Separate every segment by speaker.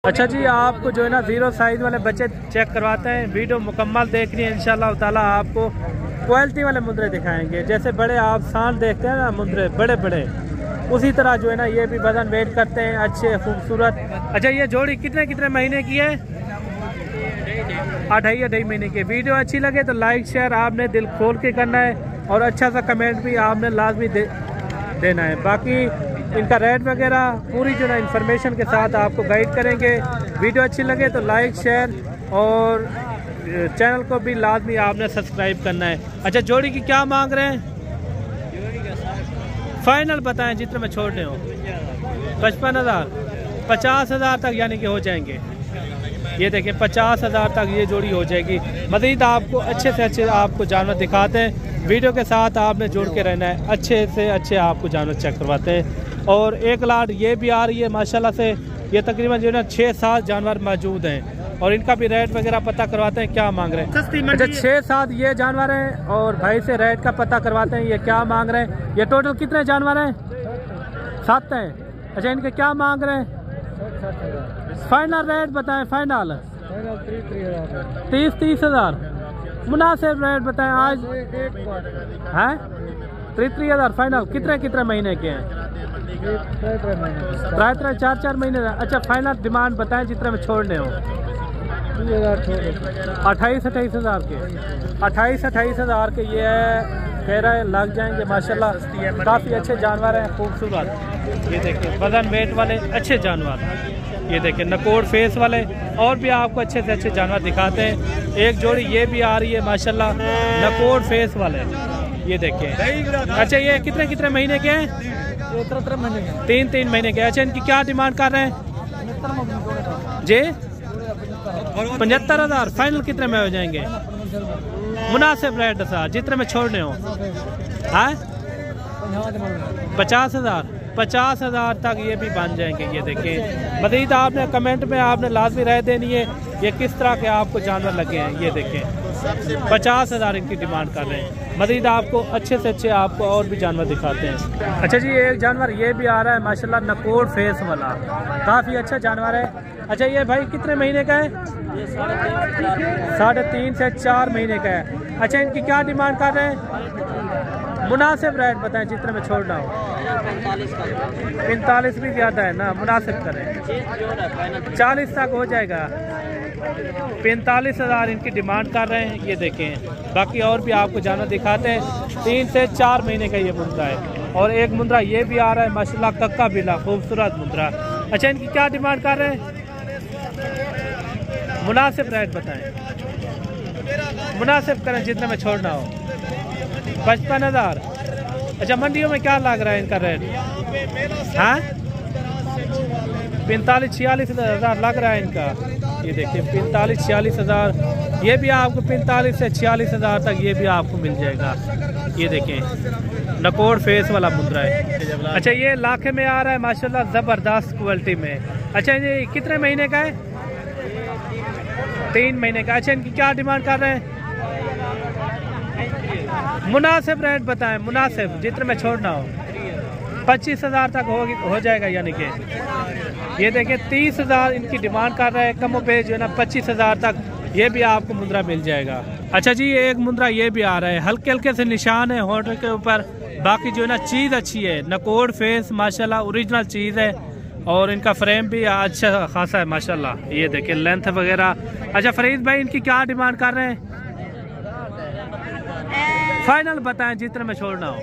Speaker 1: अच्छा जी, आपको जो है ना 0 साइज वाले बच्चे चेक करवाते हैं। वीडियो मुकम्मल देखनी है, इंशाल्लाह ताला आपको क्वालिटी वाले मुंदरे दिखाएंगे। जैसे बड़े आप सांड देखते हैं ना मुंदरे बड़े बड़े, उसी तरह जो है ना ये भी वजन वेट करते हैं, अच्छे खूबसूरत। अच्छा, ये जोड़ी कितने कितने महीने की है? 2.5 महीने की। वीडियो अच्छी लगे तो लाइक शेयर आपने दिल खोल के करना है और अच्छा सा कमेंट भी आपने लाजमी देना है। बाकी इनका रेट वगैरह पूरी जो है इन्फॉर्मेशन के साथ आपको गाइड करेंगे। वीडियो अच्छी लगे तो लाइक शेयर और चैनल को भी लाजमी आपने सब्सक्राइब करना है। अच्छा, जोड़ी की क्या मांग रहे हैं? फाइनल बताएं जितने में छोड़ रहे हो। 55,000 50,000 तक यानी कि हो जाएंगे। ये देखिए 50,000 तक ये जोड़ी हो जाएगी। मज़ीद आपको अच्छे से अच्छे आपको जानवर दिखाते हैं। वीडियो के साथ आपने जुड़ के रहना है, अच्छे से अच्छे आपको जानवर चेक करवाते हैं। और एक लाट ये भी आ रही है माशाल्लाह से। ये तकरीबन जो है ना 6-7 जानवर मौजूद हैं और इनका भी रेट वगैरह पता करवाते हैं क्या मांग रहे हैं। अच्छा, 6-7 ये जानवर हैं और भाई से रेट का पता करवाते हैं ये क्या मांग रहे हैं। ये टोटल कितने जानवर हैं? 7 हैं। अच्छा, इनके क्या मांग रहे हैं? फाइनल रेट बताएं। फाइनल 30,000 मुनासिब रेट बताएं आज है। 30,000 फाइनल। कितने कितने महीने के हैं? 4 महीने। अच्छा, फाइनल डिमांड बताएं जितने में छोड़ने हो। 28,000 के। 28,000 के ये कह रहे हैं लग जाएंगे माशाल्लाह। काफ़ी अच्छे जानवर हैं, खूबसूरत। ये देखिए वजन वेट वाले अच्छे जानवर। ये देखिए नकोड़ फेस वाले और भी आपको अच्छे से अच्छे जानवर दिखाते हैं। एक जोड़ी ये भी आ रही है माशाल्लाह नकोड़ फेस वाले। ये देखिए। अच्छा, ये कितने कितने महीने के हैं? 3 महीने के। अच्छा, इनकी क्या डिमांड कर रहे हैं जी? 75,000 फाइनल कितने में हो जाएंगे? मुनासिब रेट सर जितने में छोड़ने हो। हाँ 50,000 तक ये भी बन जाएंगे। ये देखें। मज़ीद आपने कमेंट में आपने लाजमी राय देनी है ये किस तरह के आपको जानवर लगे हैं। ये देखें 50,000 इनकी डिमांड कर रहे हैं। मज़ीद आपको अच्छे से अच्छे आपको और भी जानवर दिखाते हैं। अच्छा जी, एक जानवर ये भी आ रहा है माशाल्लाह नकोड़ फेस वाला, काफ़ी अच्छा जानवर है। अच्छा, ये भाई कितने महीने का है? 3.5 से 4 महीने का है। अच्छा, इनकी क्या डिमांड कर रहे हैं? मुनासिब रेट बताएं जितने में छोड़ना हो। 45 भी ज़्यादा है ना, मुनासिब करें। 40 तक हो जाएगा। 45,000 इनकी डिमांड कर रहे हैं। ये देखें। बाकी और भी आपको जानवर दिखाते हैं। 3 से 4 महीने का ये मुंद्रा है और एक मुंद्रा ये भी आ रहा है माशाल्लाह कक्का बिला, खूबसूरत मुंद्रा। अच्छा, इनकी क्या डिमांड कर रहे हैं? मुनासिब रेट बताएं। मुनासिब करें जितने में छोड़ना हो। 55,000। अच्छा, मंडियों में क्या लग रहा है इनका रेट? हाँ 45-46,000 लग रहा है इनका। ये देखिए 45-46,000। ये भी आपको 45 से 46,000 तक ये भी आपको मिल जाएगा। ये देखें नकोड़ फेस वाला मुंद्रा है। अच्छा, ये लाखे में आ रहा है माशाल्लाह ज़बरदस्त क्वालिटी में। अच्छा, ये कितने महीने का है? 3 महीने का। अच्छा, इनकी क्या डिमांड कर रहे हैं? मुनासिब रेट बताएं। मुनासिब जितने में छोड़ना हो। 25,000 तक हो जाएगा। यानी कि ये देखिए 30,000 इनकी डिमांड कर रहे हैं। कमो पे जो है ना 25,000 तक ये भी आपको मुंद्रा मिल जाएगा। अच्छा जी, एक मुंद्रा ये भी आ रहा है, हल्के हल्के से निशान है होठ के ऊपर। बाकी जो है ना चीज़ अच्छी है, नकोड़ फेस माशाल्लाह ओरिजिनल चीज़ है और इनका फ्रेम भी अच्छा खासा है माशाल्लाह। ये देखिए लेंथ वगैरह। अच्छा फरीद भाई, इनकी क्या डिमांड कर रहे हैं? फाइनल बताएं जितने में छोड़ना हो।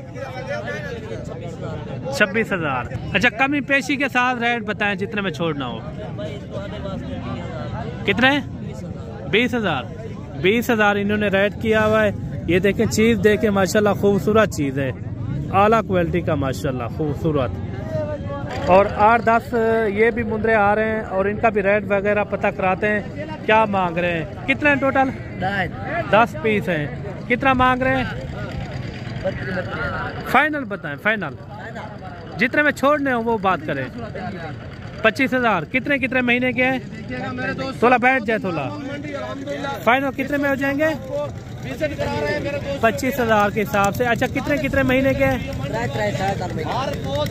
Speaker 1: 26,000। अच्छा, कमी पेशी के साथ रेट बताएं जितने में छोड़ना हो। कितने? 20,000। 20,000 इन्होंने रेट किया हुआ है। ये देखें चीज़ देखें माशाल्लाह खूबसूरत चीज़ है, आला क्वालिटी का माशाल्लाह खूबसूरत। और 8-10 ये भी मुंद्रे आ रहे हैं और इनका भी रेट वगैरह पता कराते हैं क्या मांग रहे हैं। कितने टोटल? 10 पीस हैं। कितना मांग रहे हैं? फाइनल बताएं। फाइनल जितने में छोड़ने हो वो बात करें। 25,000। कितने कितने महीने के हैं? थोड़ा बैठ जाए थोड़ा। फाइनल कितने में हो जाएंगे? 25,000 के हिसाब से। अच्छा कितने कितने महीने के हैं?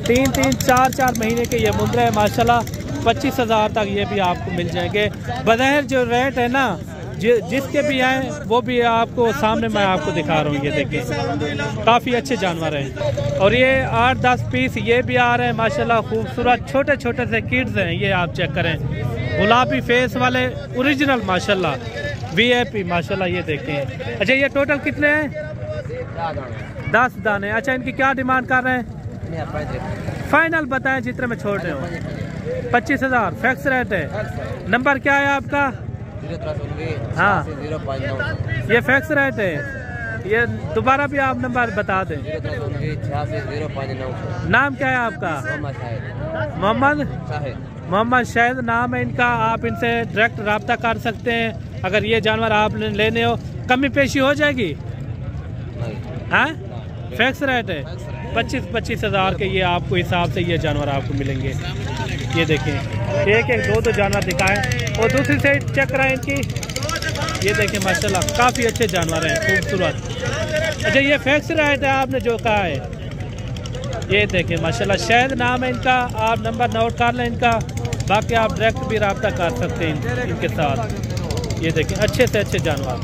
Speaker 1: 3-3 4-4 महीने के ये मुंद्रे है माशाल्लाह। 25,000 तक ये भी आपको मिल जाएंगे। बज़ाहिर जो रेट है ना जिसके भी हैं वो भी आपको सामने मैं आपको दिखा रहा हूँ। ये देखिए काफ़ी अच्छे जानवर हैं। और ये 8-10 पीस ये भी आ रहे हैं माशाल्लाह, खूबसूरत छोटे छोटे से किड्स हैं। ये आप चेक करें, गुलाबी फेस वाले ओरिजिनल माशाल्लाह VIP माशाल्लाह। ये देखें। अच्छा ये टोटल कितने हैं? 10 दाने। अच्छा इनकी क्या डिमांड कर रहे हैं? फाइनल बताएं जितने में छोड़ रहे हो। 25,000 फिक्स रेट है। नंबर क्या है आपका? हाँ ये फिक्स रेट है। ये दोबारा भी आप नंबर बता दें। नाम क्या है आपका? मोहम्मद शाहिद नाम है इनका। आप इनसे डायरेक्ट रब्ता कर सकते हैं। अगर ये जानवर आप लेने हो कमी पेशी हो जाएगी? हाँ फिक्स रेट है। 25,000 के ये आपको हिसाब से ये जानवर आपको मिलेंगे। ये देखें एक एक दो जानवर दिखाएं और दूसरी साइड चेक कराएं इनकी। ये देखें माशाल्लाह काफ़ी अच्छे जानवर हैं, खूबसूरत। अच्छा ये फिक्स रेट है आपने जो कहा है। ये देखें माशाल्लाह शायद नाम है इनका। आप नंबर नोट कर लें इनका, बाकी आप डायरेक्ट भी रब्ता कर सकते हैं इनके साथ। ये देखें अच्छे से अच्छे जानवर।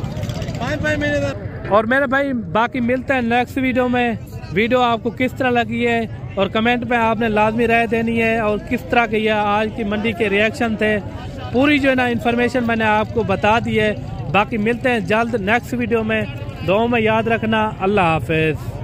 Speaker 1: और मेरे भाई बाकी मिलता है नेक्स्ट वीडियो में। वीडियो आपको किस तरह लगी है और कमेंट में आपने लाजमी राय देनी है। और किस तरह के ये आज की मंडी के रिएक्शन थे, पूरी जो है ना इन्फॉर्मेशन मैंने आपको बता दी है। बाकी मिलते हैं जल्द नेक्स्ट वीडियो में। दुआओं में याद रखना। अल्लाह हाफिज़।